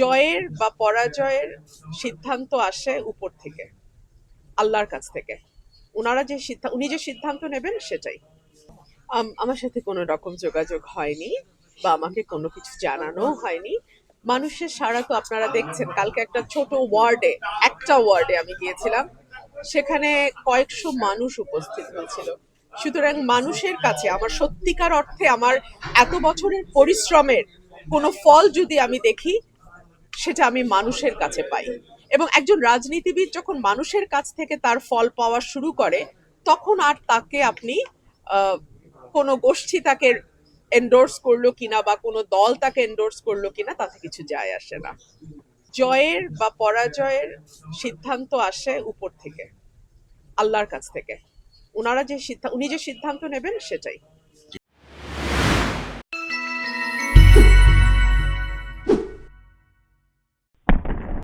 জয়ের বা পরাজয়ের সিদ্ধান্ত আসে উপর থেকে, আল্লাহর কাছ থেকে। উনি যে সিদ্ধান্ত নেবেন সেটাই। আমার সাথে কোনো রকম যোগাযোগ হয়নি বা আমাকে কোনো কিছু জানানো হয়নি। মানুষের সাড়া তো আপনারা দেখছেন। কালকে একটা ওয়ার্ডে আমি গিয়েছিলাম, সেখানে কয়েকশো মানুষ উপস্থিত হয়েছিল। সুতরাং মানুষের কাছে আমার সত্যিকার অর্থে আমার এত বছরের পরিশ্রমের কোনো ফল যদি আমি দেখি, সেটা আমি মানুষের কাছে পাই। এবং একজন রাজনীতিবিদ যখন মানুষের কাছ থেকে তার ফল পাওয়া শুরু করে, তখন আর তাকে আপনি আহ, কোনো গোষ্ঠী তাকে এন্ডোর্স করলো কিনা বা কোনো দল তাকে এন্ডোর্স করলো কিনা তাতে কিছু যায় আসে না। জয়ের বা পরাজয়ের সিদ্ধান্ত আসে উপর থেকে, আল্লাহর কাছ থেকে। উনি যে সিদ্ধান্ত নেবেন সেটাই।